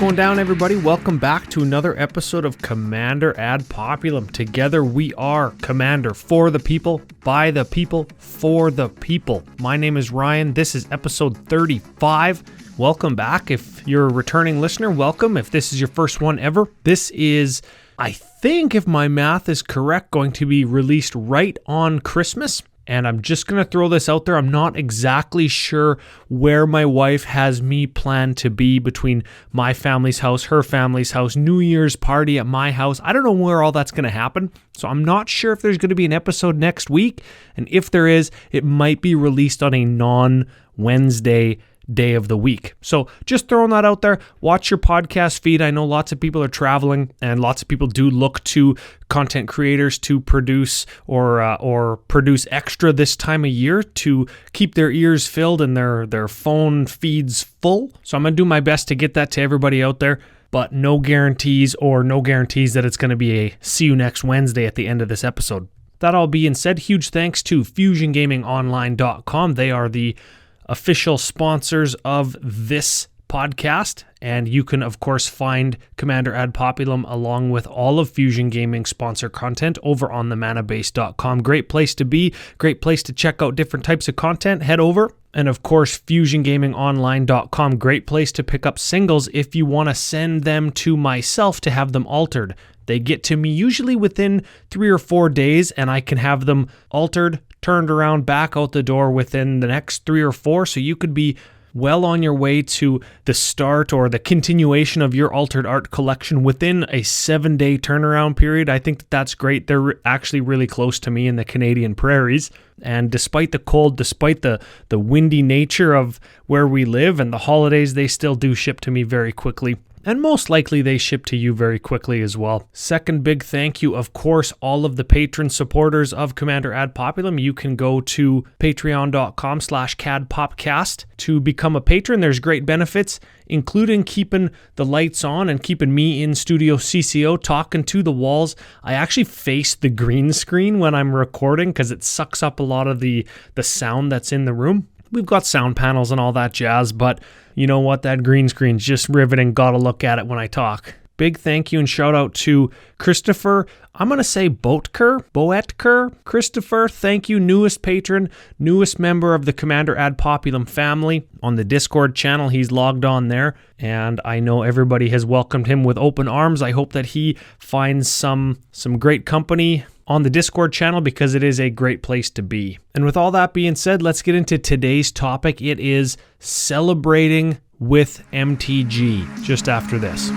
going down, everybody? Welcome back to another episode of Commander Ad Populum. Together we are Commander for the people, by the people, for the people. My name is Ryan. This is episode 35. Welcome back. If you're a returning listener, welcome. If this is your first one ever, this is, I think if my math is correct, going to be released right on Christmas. And I'm just going to throw this out there. I'm not exactly sure where my wife has me planned to be between my family's house, her family's house, New Year's party at my house. I don't know where all that's going to happen. So I'm not sure if there's going to be an episode next week. And if there is, it might be released on a non-Wednesday day of the week. So just throwing that out there. Watch your podcast feed. I know lots of people are traveling and lots of people do look to content creators to produce or produce extra this time of year to keep their ears filled and their phone feeds full. So I'm going to do my best to get that to everybody out there, but no guarantees that it's going to be a see you next Wednesday at the end of this episode. That all being said, huge thanks to FusionGamingOnline.com. They are the official sponsors of this podcast, and you can of course find Commander Ad Populum along with all of Fusion Gaming sponsor content over on themanabase.com. Great place to be, great place to check out different types of content. Head over. And of course, FusionGamingOnline.com, great place to pick up singles if you want to send them to myself to have them altered. They get to me usually within 3 or 4 days, and I can have them altered, turned around, back out the door within the next 3 or 4. So you could be well on your way to the start or the continuation of your altered art collection within a 7-day turnaround period. I think that's great. They're actually really close to me in the Canadian prairies. And despite the cold, despite the windy nature of where we live and the holidays, they still do ship to me very quickly. And most likely they ship to you very quickly as well. Second big thank you, of course, all of the patron supporters of Commander Ad Populum. You can go to patreon.com/cadpopcast to become a patron. There's great benefits, including keeping the lights on and keeping me in Studio CCO talking to the walls. I actually face the green screen when I'm recording because it sucks up a lot of the sound that's in the room. We've got sound panels and all that jazz, but you know what? That green screen's just riveting. Gotta look at it when I talk. Big thank you and shout out to Christopher. I'm going to say Boetker. Christopher, thank you. Newest patron, newest member of the Commander Ad Populum family on the Discord channel. He's logged on there, and I know everybody has welcomed him with open arms. I hope that he finds some great company on the Discord channel because it is a great place to be. And with all that being said, let's get into today's topic. It is celebrating with MTG just after this.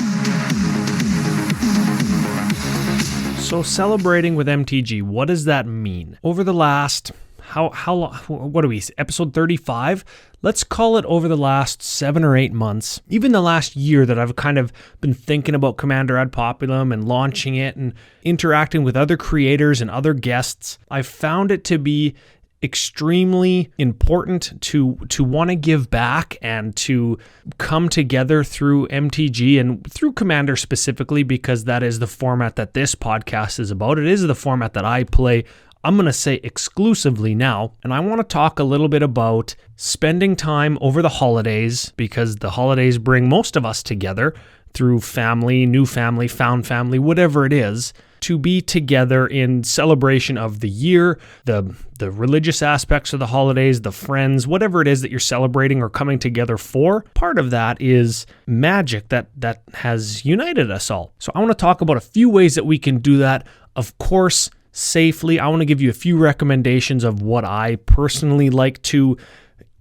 So celebrating with MTG, what does that mean? Over the last, how long, what are we, episode 35? Let's call it over the last 7 or 8 months, even the last year that I've kind of been thinking about Commander Ad Populum and launching it and interacting with other creators and other guests. I've found it to be extremely important to want to give back and to come together through MTG and through Commander specifically, because that is the format that this podcast is about. It is the format that I play, I'm going to say exclusively now, and I want to talk a little bit about spending time over the holidays, because the holidays bring most of us together through family, new family, found family, whatever it is, to be together in celebration of the year, the religious aspects of the holidays, the friends, whatever it is that you're celebrating or coming together for. Part of that is magic that has united us all. So I want to talk about a few ways that we can do that. Of course, safely. I want to give you a few recommendations of what I personally like to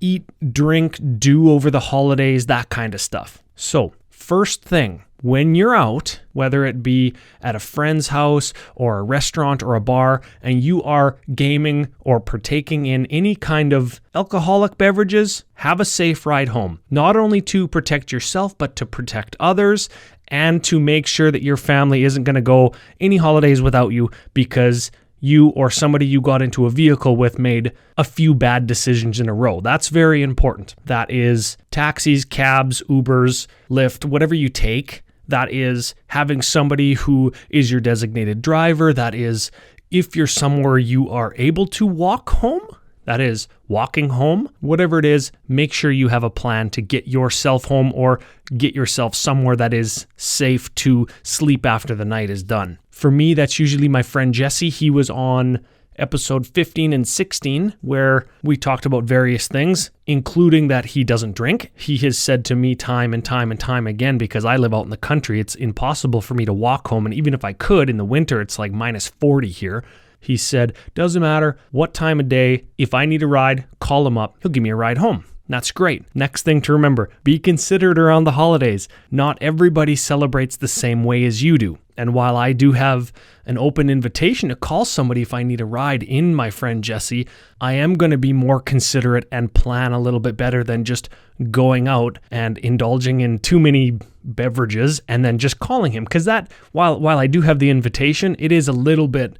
eat, drink, do over the holidays, that kind of stuff. So first thing, when you're out, whether it be at a friend's house or a restaurant or a bar, and you are gaming or partaking in any kind of alcoholic beverages, have a safe ride home. Not only to protect yourself, but to protect others and to make sure that your family isn't going to go any holidays without you because you or somebody you got into a vehicle with made a few bad decisions in a row. That's very important. That is taxis, cabs, Ubers, Lyft, whatever you take. That is having somebody who is your designated driver. That is if you're somewhere you are able to walk home, That is walking home. Whatever it is, make sure you have a plan to get yourself home or get yourself somewhere that is safe to sleep after the night is done. For me, that's usually my friend Jesse. He was on episode 15 and 16, where we talked about various things, including that he doesn't drink. He has said to me time and time and time again, because I live out in the country, it's impossible for me to walk home. And even if I could, in the winter, it's like minus 40 here. He said, doesn't matter what time of day, if I need a ride, call him up. He'll give me a ride home. That's great. Next thing to remember, be considerate around the holidays. Not everybody celebrates the same way as you do. And while I do have an open invitation to call somebody if I need a ride in my friend Jesse, I am going to be more considerate and plan a little bit better than just going out and indulging in too many beverages and then just calling him. Because that, while I do have the invitation, it is a little bit,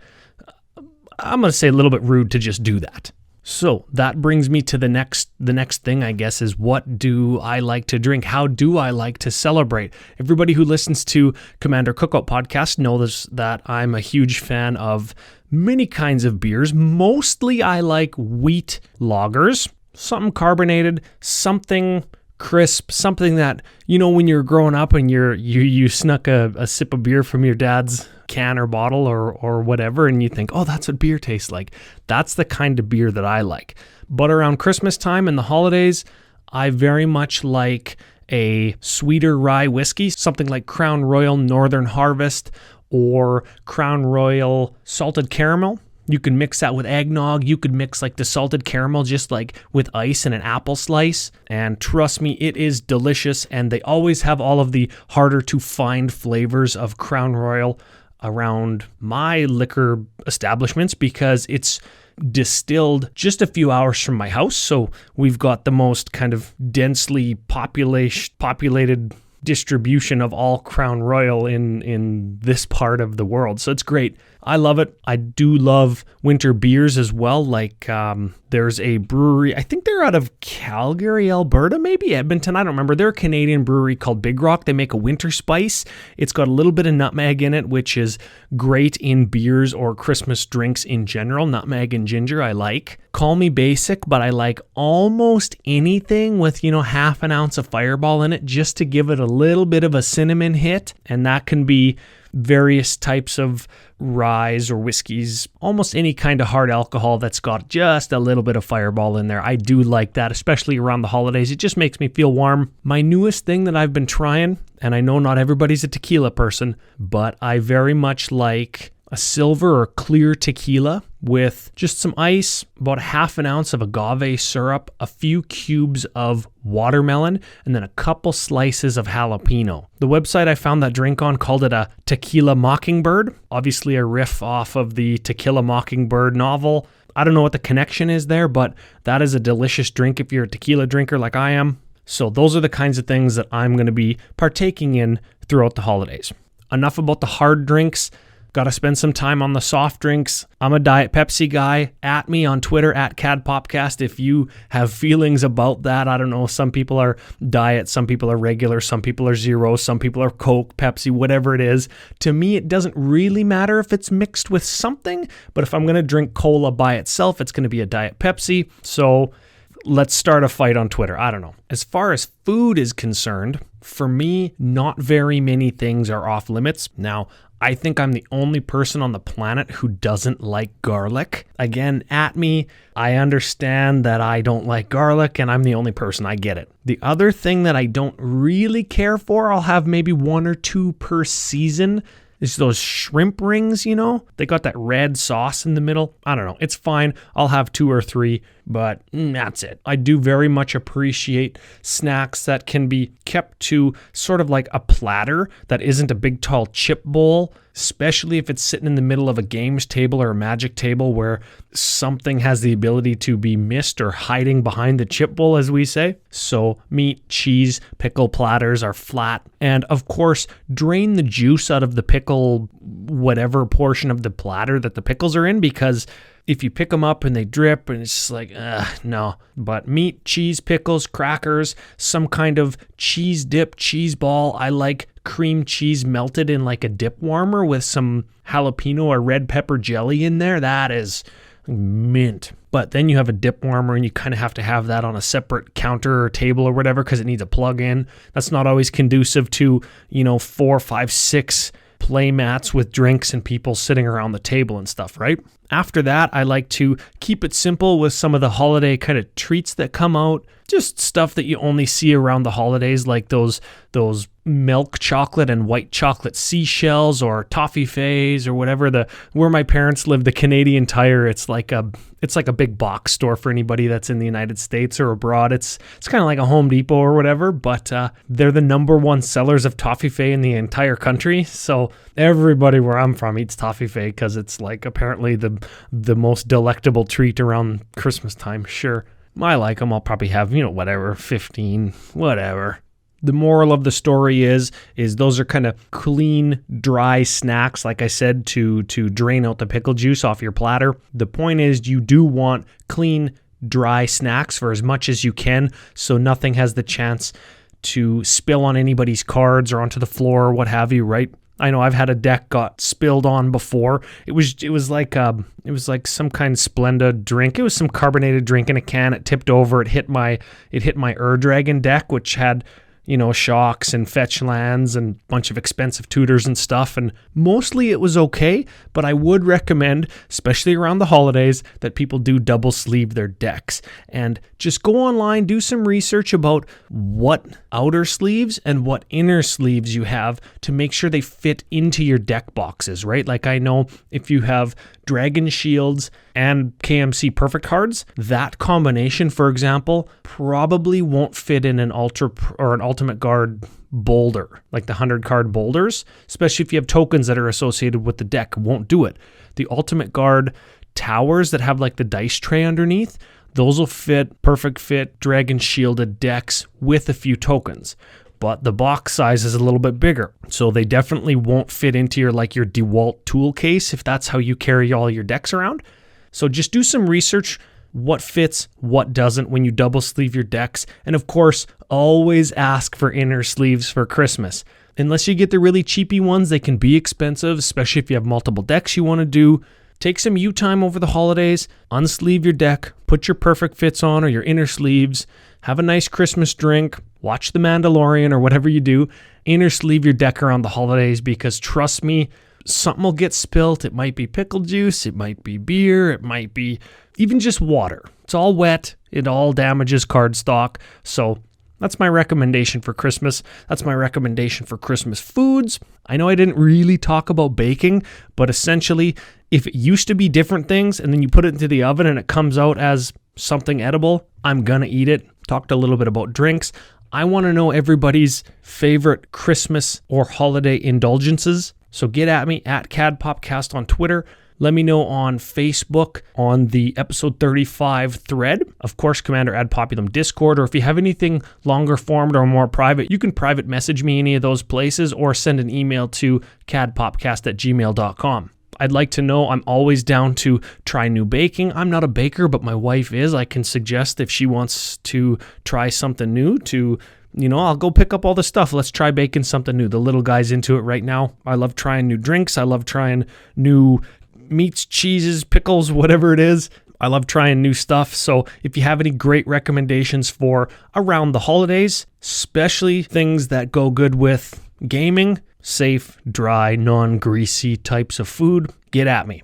I'm going to say a little bit rude to just do that. So that brings me to the next thing, I guess, is what do I like to drink? How do I like to celebrate? Everybody who listens to Commander Cookout Podcast knows that I'm a huge fan of many kinds of beers. Mostly I like wheat lagers, something carbonated, something crisp, something that, you know, when you're growing up and you snuck a sip of beer from your dad's can or bottle or whatever, and you think, oh, that's what beer tastes like. That's the kind of beer that I like. But around Christmas time and the holidays, I very much like a sweeter rye whiskey, something like Crown Royal Northern Harvest or Crown Royal Salted Caramel. You can mix that with eggnog. You could mix like the salted caramel just like with ice and an apple slice. And trust me, it is delicious. And they always have all of the harder to find flavors of Crown Royal around my liquor establishments because it's distilled just a few hours from my house. So we've got the most kind of densely populated distribution of all Crown Royal in this part of the world. So it's great. I love it. I do love winter beers as well. Like there's a brewery, I think they're out of Calgary, Alberta, maybe Edmonton. I don't remember. They're a Canadian brewery called Big Rock. They make a winter spice. It's got a little bit of nutmeg in it, which is great in beers or Christmas drinks in general. Nutmeg and ginger I like. Call me basic, but I like almost anything with, half an ounce of Fireball in it just to give it a little bit of a cinnamon hit. And that can be various types of ryes or whiskeys, almost any kind of hard alcohol that's got just a little bit of Fireball in there. I do like that, especially around the holidays. It just makes me feel warm. My newest thing that I've been trying, and I know not everybody's a tequila person, but I very much like a silver or clear tequila with just some ice, about half an ounce of agave syrup, a few cubes of watermelon, and then a couple slices of jalapeno. The website I found that drink on called it a tequila mockingbird, obviously a riff off of the To Kill a Mockingbird novel. I don't know what the connection is there, but that is a delicious drink if you're a tequila drinker like I am. So those are the kinds of things that I'm going to be partaking in throughout the holidays. Enough about the hard drinks. Got to spend some time on the soft drinks. I'm a Diet Pepsi guy. At me on Twitter, at CadPopcast, if you have feelings about that. I don't know. Some people are diet, some people are regular, some people are zero, some people are Coke, Pepsi, whatever it is. To me, it doesn't really matter if it's mixed with something, but if I'm going to drink cola by itself, it's going to be a Diet Pepsi. So let's start a fight on Twitter. I don't know. As far as food is concerned, for me, not very many things are off limits. Now, I think I'm the only person on the planet who doesn't like garlic. Again, at me, I understand that I don't like garlic and I'm the only person. I get it. The other thing that I don't really care for, I'll have maybe one or two per season, is those shrimp rings, They got that red sauce in the middle. I don't know. It's fine. I'll have two or three, but that's it. I do very much appreciate snacks that can be kept to sort of like a platter that isn't a big tall chip bowl, especially if it's sitting in the middle of a games table or a magic table where something has the ability to be missed or hiding behind the chip bowl, as we say. So meat, cheese, pickle platters are flat. And of course, drain the juice out of the pickle, whatever portion of the platter that the pickles are in, because if you pick them up and they drip and it's just like, no. But meat, cheese, pickles, crackers, some kind of cheese dip, cheese ball. I like cream cheese melted in like a dip warmer with some jalapeno or red pepper jelly in there. mint. But then you have a dip warmer and you kind of have to have that on a separate counter or table or whatever because it needs a plug in. That's not always conducive to, 4, 5, 6 play mats with drinks and people sitting around the table and stuff, right? After that, I like to keep it simple with some of the holiday kind of treats that come out. Just stuff that you only see around the holidays, like those milk chocolate and white chocolate seashells or toffees or whatever. Where my parents live, the Canadian Tire, it's like a big box store for anybody that's in the United States or abroad. It's kind of like a Home Depot or whatever, but they're the number one sellers of toffee in the entire country. So everybody where I'm from eats toffee because it's like apparently the most delectable treat around Christmas time. Sure, I like them. I'll probably have 15, whatever. The moral of the story is those are kind of clean, dry snacks, like I said, to drain out the pickle juice off your platter. The point is you do want clean, dry snacks for as much as you can, so nothing has the chance to spill on anybody's cards or onto the floor or what have you, right? I know I've had a deck got spilled on before. It was like some kind of Splenda drink. It was some carbonated drink in a can. It tipped over. It hit my Dragon deck, which had shocks and fetch lands and a bunch of expensive tutors and stuff. And mostly it was okay, but I would recommend, especially around the holidays, that people do double sleeve their decks and just go online, do some research about what outer sleeves and what inner sleeves you have to make sure they fit into your deck boxes, right? Like I know if you have Dragon Shields and KMC Perfect cards, that combination, for example, probably won't fit in an Ultimate Guard boulder, like the 100 card boulders, especially if you have tokens that are associated with the deck, won't do it. The Ultimate Guard towers that have like the dice tray underneath, those will perfect fit Dragon Shielded decks with a few tokens. But the box size is a little bit bigger, so they definitely won't fit into your DeWalt tool case if that's how you carry all your decks around. So just do some research, what fits, what doesn't when you double sleeve your decks, and of course, always ask for inner sleeves for Christmas. Unless you get the really cheapy ones, they can be expensive, especially if you have multiple decks you want to do. Take some you time over the holidays, unsleeve your deck, put your perfect fits on or your inner sleeves, have a nice Christmas drink, watch The Mandalorian or whatever you do, inner sleeve your deck around the holidays because trust me, something will get spilt. It might be pickle juice, it might be beer, it might be even just water. It's all wet, it all damages card stock. So that's my recommendation for Christmas. That's my recommendation for Christmas foods. I know I didn't really talk about baking, but essentially, if it used to be different things and then you put it into the oven and it comes out as something edible, I'm gonna eat it. Talked a little bit about drinks. I want to know everybody's favorite Christmas or holiday indulgences. So get at me at CADPopcast on Twitter. Let me know on Facebook on the episode 35 thread. Of course, Commander Ad Populum Discord, or if you have anything longer formed or more private, you can private message me any of those places or send an email to cadpopcast@gmail.com. I'd like to know. I'm always down to try new baking. I'm not a baker, but my wife is. I can suggest if she wants to try something new I'll go pick up all the stuff. Let's try baking something new. The little guy's into it right now. I love trying new drinks. I love trying new meats, cheeses, pickles, whatever it is. I love trying new stuff. So if you have any great recommendations for around the holidays, especially things that go good with gaming, safe, dry, non-greasy types of food, get at me.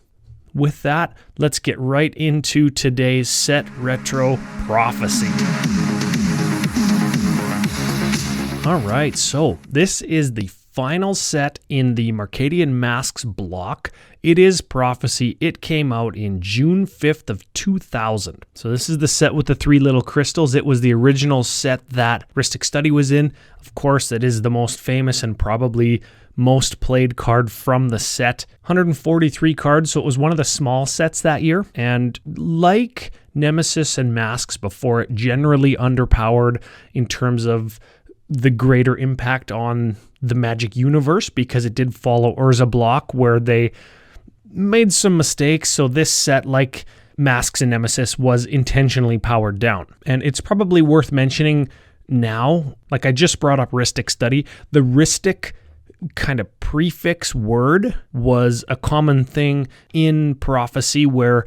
With that, let's get right into today's set retro prophecy. All right, so this is the final set in the Mercadian Masks block. It is Prophecy. It came out in June 5th of 2000. So this is the set with the 3 little crystals. It was the original set that Rustic Study was in. Of course, it is the most famous and probably most played card from the set. 143 cards, so it was one of the small sets that year. And like Nemesis and Masks before it, generally underpowered in terms of the greater impact on the Magic universe because it did follow Urza block where they made some mistakes. So this set, like Masks and Nemesis, was intentionally powered down. And it's probably worth mentioning now, like I just brought up Rustic Study, the Rustic kind of prefix word was a common thing in prophecy where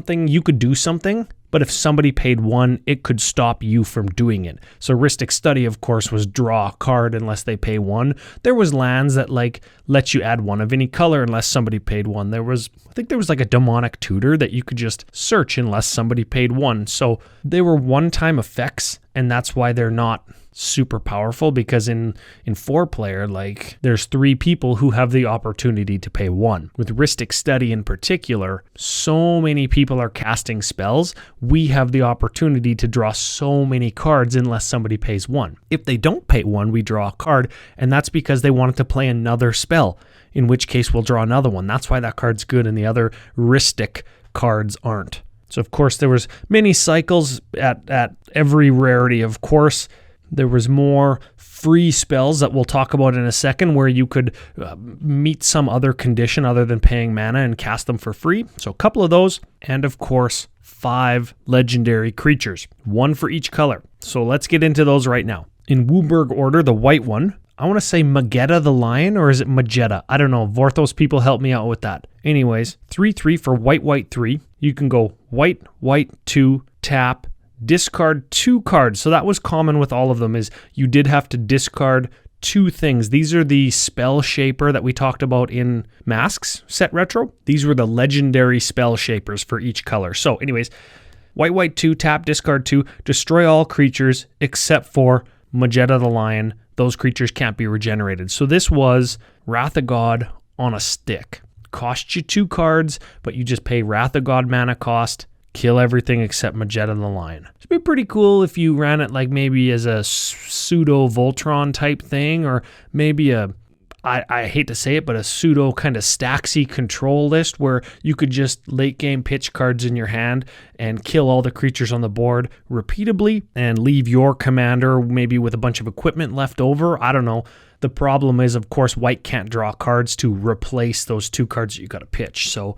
you could do something, but if somebody paid 1, it could stop you from doing it. So Rustic Study, of course, was draw a card unless they pay 1. There was lands that let you add 1 of any color unless somebody paid 1. I think there was like a demonic tutor that you could just search unless somebody paid 1. So they were one-time effects, and that's why they're not super powerful, because in 4-player, there's 3 people who have the opportunity to pay 1. With Rustic Study in particular, so many people are casting spells, we have the opportunity to draw so many cards unless somebody pays 1. If they don't pay 1, we draw a card, and that's because they wanted to play another spell, in which case we'll draw another one. That's why that card's good and the other Rustic cards aren't. So of course there was many cycles at every rarity. Of course, there was more free spells that we'll talk about in a second where you could meet some other condition other than paying mana and cast them for free. So a couple of those. And of course, 5 legendary creatures, 1 for each color. So let's get into those right now. In Wooburg order, the white one, I want to say Magetta the Lion, or is it Magetta? I don't know. Vorthos people help me out with that. Anyways, 3/3 for white 3. You can go white 2, tap, discard 2 cards. So that was common with all of them, is you did have to discard 2 things. These are the spell shaper that we talked about in Masks set retro. These were the legendary spell shapers for each color. So anyways, white 2, tap, discard 2, destroy all creatures except for Magetta the Lion. Those creatures can't be regenerated. So this was Wrath of God on a stick. Cost you 2 cards, but you just pay Wrath of God mana cost, kill everything except Magetta the Lion. It'd be pretty cool if you ran it maybe as a pseudo Voltron type thing, or maybe I hate to say it, but a pseudo kind of Staxy control list where you could just late game pitch cards in your hand and kill all the creatures on the board repeatably and leave your commander maybe with a bunch of equipment left over. I don't know. The problem is, of course, white can't draw cards to replace those 2 cards that you got to pitch. So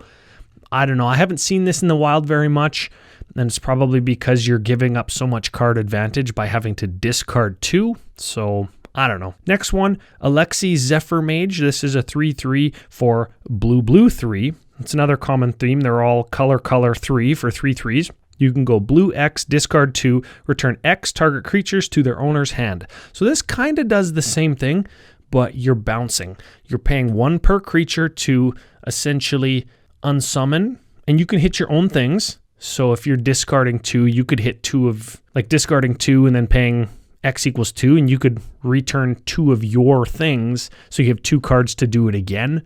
I don't know. I haven't seen this in the wild very much, and it's probably because you're giving up so much card advantage by having to discard 2. So I don't know. Next one, Alexei Zephyr Mage. This is a 3/3 for blue 3. It's another common theme. They're all color 3 for 3/3s. You can go blue X, discard 2, return X target creatures to their owner's hand. So this kind of does the same thing, but you're bouncing. You're paying 1 per creature to essentially unsummon, and you can hit your own things. So if you're discarding 2, you could hit 2 of, discarding 2 and then paying X equals 2, and you could return 2 of your things. So you have 2 cards to do it again,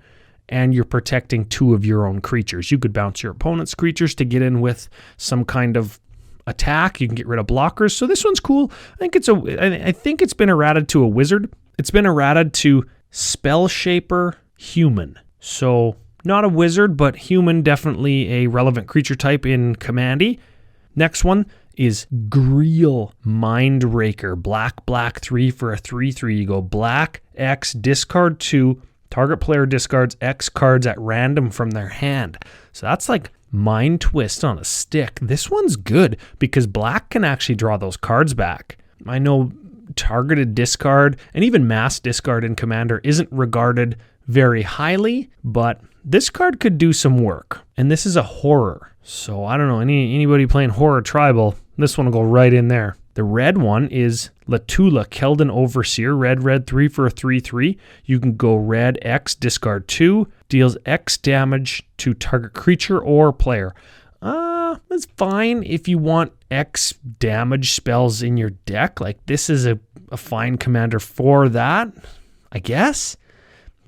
and you're protecting 2 of your own creatures. You could bounce your opponent's creatures to get in with some kind of attack. You can get rid of blockers. So this one's cool. I think it's been errated to a wizard. It's been errated to Spell Shaper Human. So not a wizard, but human, definitely a relevant creature type in Commandy. Next one is Greel Mindraker. Black 3 for a 3/3. You go black, X, discard 2. Target player discards X cards at random from their hand. So that's like Mind Twist on a stick. This one's good because black can actually draw those cards back. I know targeted discard and even mass discard in Commander isn't regarded very highly, but this card could do some work. And this is a horror. So I don't know, anybody playing horror tribal, this one will go right in there. The red one is Latula, Keldon Overseer, red 3 for a 3/3. You can go red X, discard 2, deals X damage to target creature or player. That's fine if you want X damage spells in your deck. This is a fine commander for that, I guess.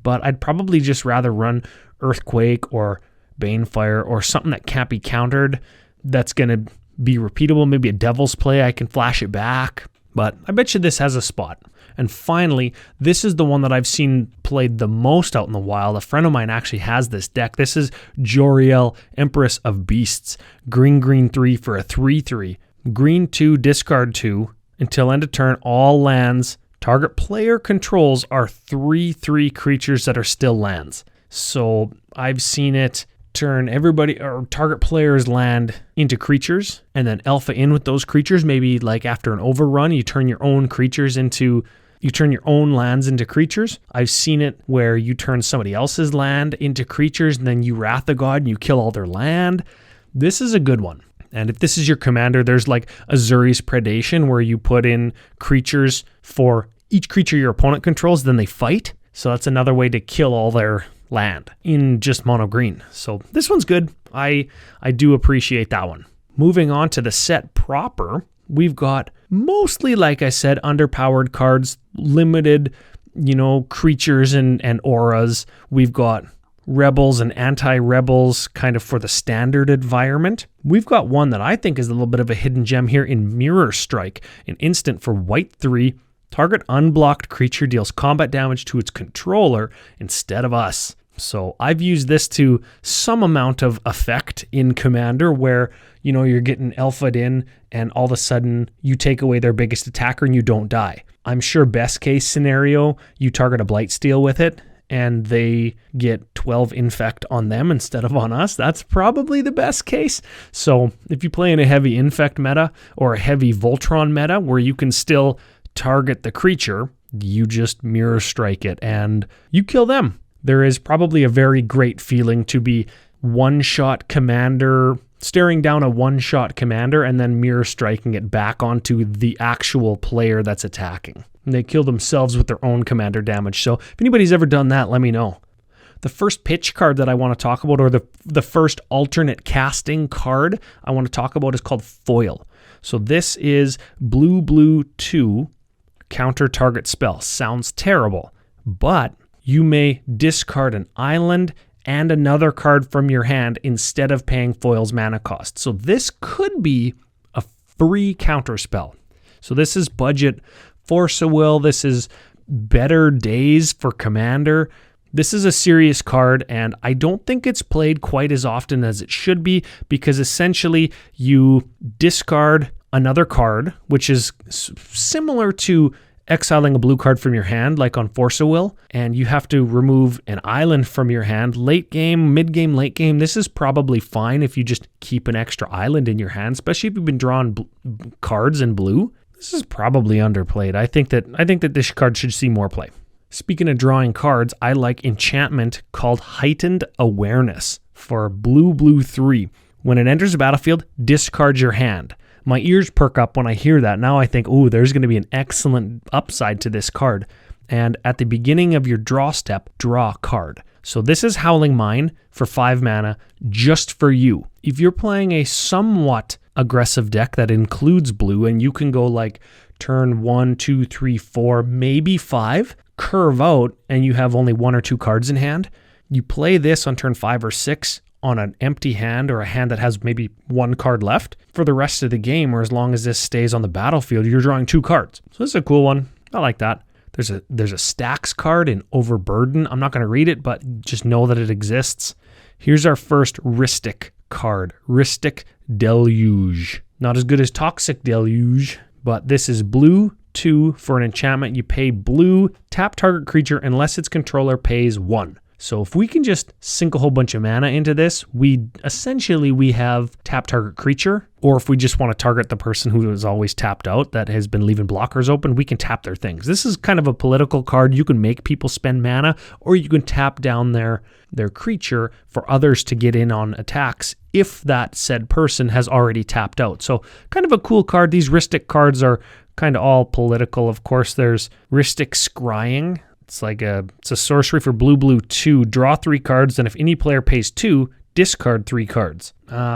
But I'd probably just rather run Earthquake or Banefire or something that can't be countered that's going to be repeatable. Maybe a Devil's Play, I can flash it back. But I bet you this has a spot. And finally, this is the one that I've seen played the most out in the wild. A friend of mine actually has this deck. This is Joriel, Empress of Beasts. Green 3 for a 3/3. Green 2, discard 2. Until end of turn, all lands target player controls are 3/3 creatures that are still lands. So I've seen it turn everybody or target player's land into creatures and then alpha in with those creatures. Maybe after an overrun, you turn your own creatures into You turn your own lands into creatures. I've seen it where you turn somebody else's land into creatures and then you Wrath the God and you kill all their land. This is a good one. And if this is your commander, there's like Azuri's Predation where you put in creatures for each creature your opponent controls, then they fight. So that's another way to kill all their land in just mono green. So this one's good. I do appreciate that one. Moving on to the set proper, we've got mostly, like I said, underpowered cards, limited, creatures and auras. We've got rebels and anti-rebels kind of for the standard environment. We've got one that I think is a little bit of a hidden gem here in Mirror Strike, an instant for white 3. Target unblocked creature deals combat damage to its controller instead of us. So I've used this to some amount of effect in Commander where, you're getting alpha'd in and all of a sudden you take away their biggest attacker and you don't die. I'm sure best case scenario, you target a Blightsteel with it and they get 12 infect on them instead of on us. That's probably the best case. So if you play in a heavy infect meta or a heavy Voltron meta where you can still target the creature, you just Mirror Strike it and you kill them. There is probably a very great feeling to be one-shot commander, staring down a one-shot commander and then Mirror Striking it back onto the actual player that's attacking. And they kill themselves with their own commander damage. So if anybody's ever done that, let me know. The first pitch card that I want to talk about, or the first alternate casting card I want to talk about, is called Foil. So this is blue 2, counter target spell. Sounds terrible, but you may discard an island and another card from your hand instead of paying Foil's mana cost. So this could be a free counter spell. So this is budget Force of Will. This is better days for Commander. This is a serious card, and I don't think it's played quite as often as it should be because essentially you discard another card, which is similar to exiling a blue card from your hand, like on Force of Will, and you have to remove an island from your hand. Late game, mid game, late game, this is probably fine if you just keep an extra island in your hand, especially if you've been drawing cards in blue. This is probably underplayed. I think that this card should see more play. Speaking of drawing cards, I like enchantment called Heightened Awareness for blue 3. When it enters the battlefield, discard your hand. My ears perk up when I hear that. Now I think, ooh, there's going to be an excellent upside to this card. And at the beginning of your draw step, draw a card. So this is Howling Mine for 5 mana just for you. If you're playing a somewhat aggressive deck that includes blue and you can go like turn 1, 2, 3, 4, maybe 5, curve out and you have only 1 or 2 cards in hand, you play this on turn 5 or 6 on an empty hand or a hand that has maybe 1 card left for the rest of the game, or as long as this stays on the battlefield, you're drawing 2 cards. So this is a cool one. I like that. There's a stacks card in Overburden. I'm not going to read it, but just know that it exists. Here's our first Rustic card, Rustic Deluge. Not as good as Toxic Deluge, but this is blue 2 for an enchantment. You pay blue, tap target creature unless its controller pays 1. So if we can just sink a whole bunch of mana into this, we have tap target creature, or if we just want to target the person who is always tapped out that has been leaving blockers open, we can tap their things. This is kind of a political card. You can make people spend mana, or you can tap down their creature for others to get in on attacks if that said person has already tapped out. So kind of a cool card. These Rustic cards are kind of all political. Of course, there's Rustic Scrying. It's a sorcery for blue 2. Draw 3 cards, and if any player pays 2, discard 3 cards.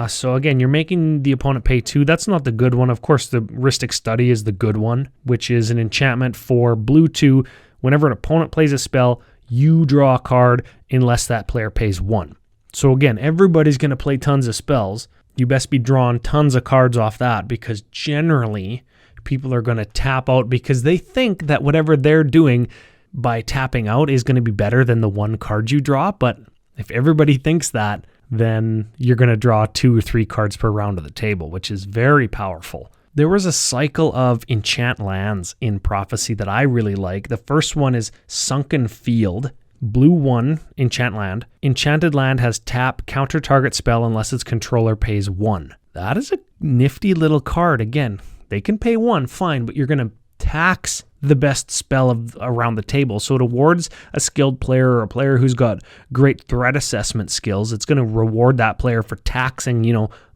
So again, you're making the opponent pay 2. That's not the good one. Of course, the Rustic Study is the good one, which is an enchantment for blue 2. Whenever an opponent plays a spell, you draw a card unless that player pays 1. So again, everybody's going to play tons of spells. You best be drawing tons of cards off that, because generally people are going to tap out because they think that whatever they're doing by tapping out is going to be better than the 1 card you draw. But if everybody thinks that, then you're going to draw 2 or 3 cards per round of the table, which is very powerful. There was a cycle of enchant lands in Prophecy that I really like. The first one is Sunken Field. Blue 1, enchant land. Enchanted land has tap, counter target spell unless its controller pays 1. That is a nifty little card. Again, they can pay 1, fine, but you're going to tax the best spell around the table. So it awards a skilled player or a player who's got great threat assessment skills. It's going to reward that player for taxing,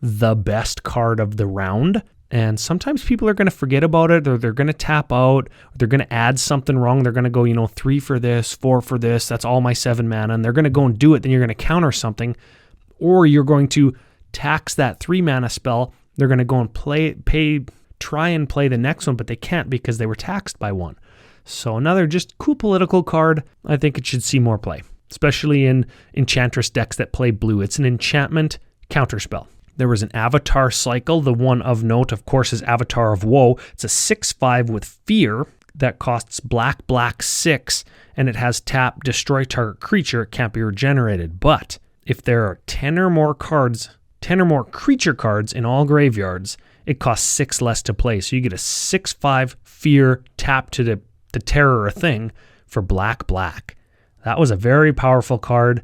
the best card of the round. And sometimes people are going to forget about it, or they're going to tap out, or they're going to add something wrong. They're going to go, 3 for this, 4 for this. That's all my 7 mana. And they're going to go and do it. Then you're going to counter something, or you're going to tax that 3 mana spell. They're going to go and try and play the next one, but they can't because they were taxed by 1. So another just cool political card. I think it should see more play, especially in Enchantress decks that play blue. It's an enchantment counterspell. There was an Avatar cycle. The one of note, of course, is Avatar of Woe. It's a 6/5 with Fear that costs black, 6, and it has tap, destroy target creature. It can't be regenerated. But if there are 10 or more creature cards in all graveyards, it costs 6 less to play. So you get a 6/5 Fear tap to the terror thing for black. That was a very powerful card.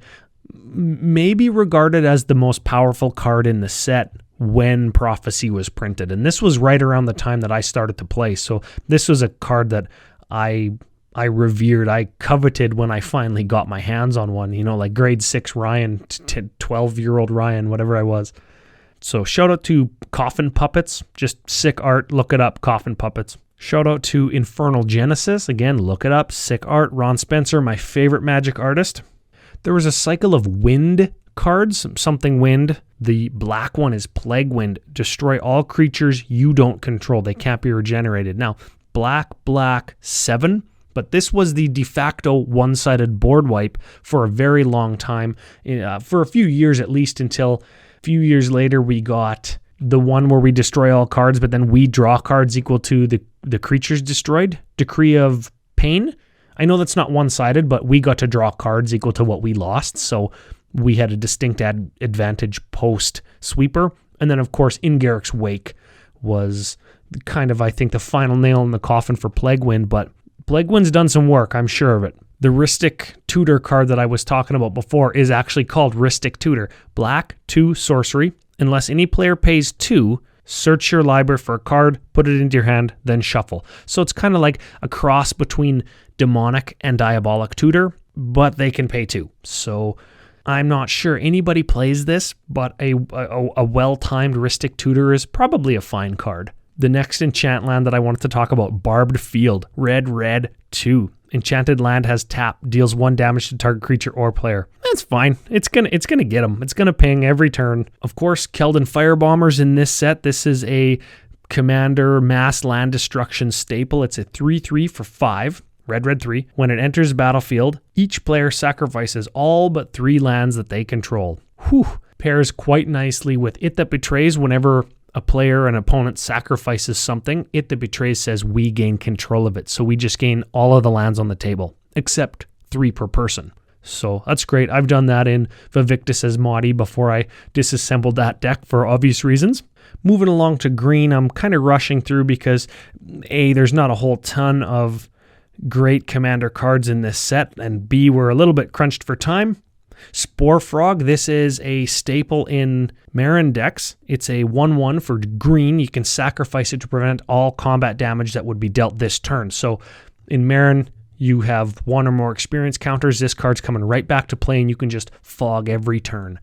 Maybe regarded as the most powerful card in the set when Prophecy was printed. And this was right around the time that I started to play. So this was a card that I revered, I coveted when I finally got my hands on one, like grade 6 Ryan, 12-year-old Ryan, whatever I was. So shout out to Coffin Puppets, just sick art, look it up, Coffin Puppets. Shout out to Infernal Genesis, again, look it up, sick art, Ron Spencer, my favorite Magic artist. There was a cycle of wind cards, something wind. The black one is Plague Wind. Destroy all creatures you don't control. They can't be regenerated. Now, black, 7, but this was the de facto one-sided board wipe for a very long time, for a few years at least, until a few years later we got the one where we destroy all cards, but then we draw cards equal to the creatures destroyed. Decree of Pain. I know that's not one-sided, but we got to draw cards equal to what we lost, so we had a distinct advantage post-sweeper. And then, of course, In Garrick's Wake was kind of, I think, the final nail in the coffin for Plague Wind, but Plague Wind's done some work, I'm sure of it. The Rustic Tutor card that I was talking about before is actually called Rustic Tutor. Black, 2 sorcery. Unless any player pays 2, search your library for a card, put it into your hand, then shuffle. So it's kind of like a cross between Demonic and Diabolic Tutor, but they can pay 2. So I'm not sure anybody plays this, but a well-timed Rustic Tutor is probably a fine card. The next enchant land that I wanted to talk about, Barbed Field, red, 2. Enchanted land has tap, deals 1 damage to target creature or player. That's fine. It's gonna get them. It's gonna ping every turn. Of course, Keldon Firebombers in this set. This is a commander mass land destruction staple. It's a 3/3 for 5. Red 3. When it enters battlefield, each player sacrifices all but 3 lands that they control. Pairs quite nicely with It That Betrays. Whenever a player, an opponent sacrifices something, It That Betrays says we gain control of it. So we just gain all of the lands on the table, except 3 per person. So that's great. I've done that in Vivictus as Modi before I disassembled that deck for obvious reasons. Moving along to green, I'm kind of rushing through because A, there's not a whole ton of great commander cards in this set, and B, we're a little bit crunched for time. Spore Frog, this is a staple in Marin decks. It's a 1/1 for green. You can sacrifice it to prevent all combat damage that would be dealt this turn. So in Marin, you have 1 or more experience counters. This card's coming right back to play, and you can just fog every turn.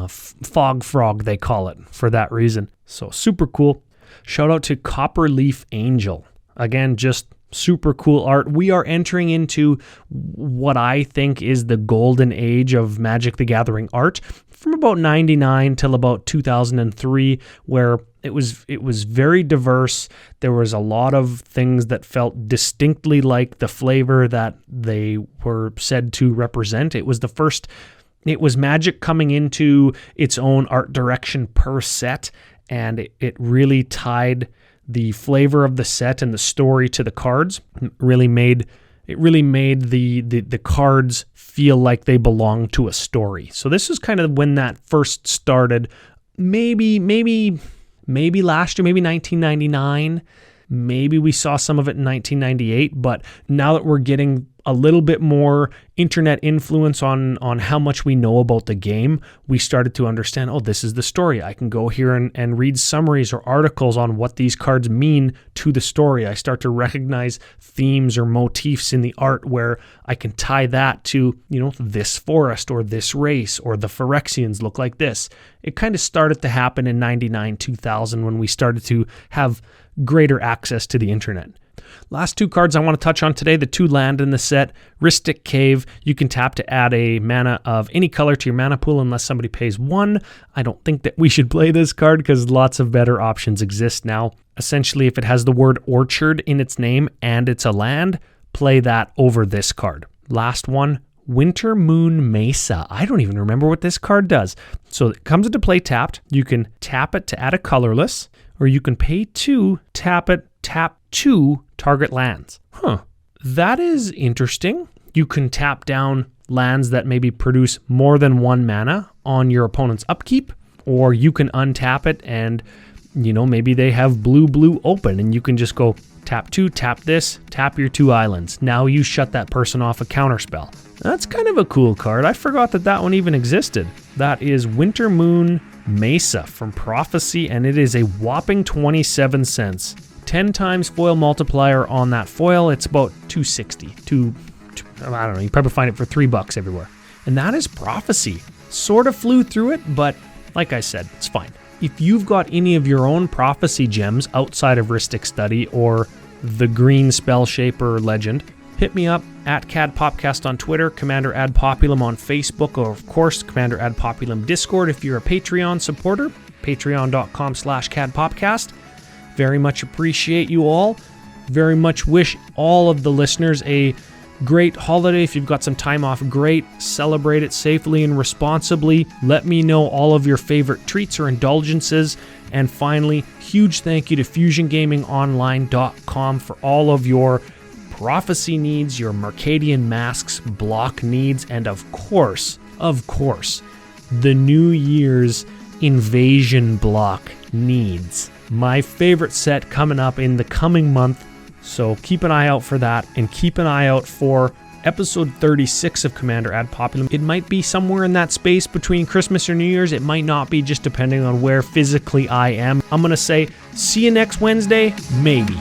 Fog Frog, they call it, for that reason. So super cool. Shout out to Copperleaf Angel. Again, just super cool art. We are entering into what I think is the golden age of Magic the Gathering art, from about 99 till about 2003, where it was very diverse. There was a lot of things that felt distinctly like the flavor that they were said to represent. It was Magic coming into its own art direction per set, and it really tied the flavor of the set and the story to the cards. It really made the cards feel like they belonged to a story. So this is kind of when that first started. Maybe last year, maybe 1999. Maybe we saw some of it in 1998, but now that we're getting a little bit more internet influence on how much we know about the game, we started to understand, oh, this is the story. I can go here and read summaries or articles on what these cards mean to the story. I start to recognize themes or motifs in the art where I can tie that to, this forest or this race, or the Phyrexians look like this. It kind of started to happen in 99, 2000 when we started to have greater access to the internet. Last two cards I want to touch on today, the 2 land in the set, Rustic Cave. You can tap to add a mana of any color to your mana pool unless somebody pays 1. I don't think that we should play this card because lots of better options exist now. Essentially, if it has the word orchard in its name and it's a land, play that over this card. Last one, Winter Moon Mesa. I don't even remember what this card does. So it comes into play tapped. You can tap it to add a colorless, or you can pay 2, tap it, tap 2 target lands. That is interesting. You can tap down lands that maybe produce more than 1 mana on your opponent's upkeep, or you can untap it and, maybe they have blue open and you can just go tap 2, tap this, tap your 2 islands. Now you shut that person off a counterspell. That's kind of a cool card. I forgot that one even existed. That is Winter Moon Mesa from Prophecy, and it is a whopping 27 cents. 10 times foil multiplier on that foil, it's about 260. I don't know, you probably find it for $3 everywhere. And that is Prophecy. Sort of flew through it, but like I said, it's fine. If you've got any of your own Prophecy gems outside of Rustic Study or the Green Spell Shaper Legend, hit me up at CADPopcast on Twitter, Commander Ad Populum on Facebook, or of course, Commander Ad Populum Discord if you're a Patreon supporter, patreon.com/CADPopcast. Very much appreciate you all. Very much wish all of the listeners a great holiday. If you've got some time off, great. Celebrate it safely and responsibly. Let me know all of your favorite treats or indulgences. And finally, huge thank you to FusionGamingOnline.com for all of your Prophecy needs, your Mercadian Masks block needs, and of course, the New Year's Invasion block needs. My favorite set coming up in the coming month, so keep an eye out for that, and keep an eye out for episode 36 of Commander Ad Populum. It might be somewhere in that space between Christmas or New Year's. It might not be, just depending on where physically I am. I'm going to say, see you next Wednesday, maybe.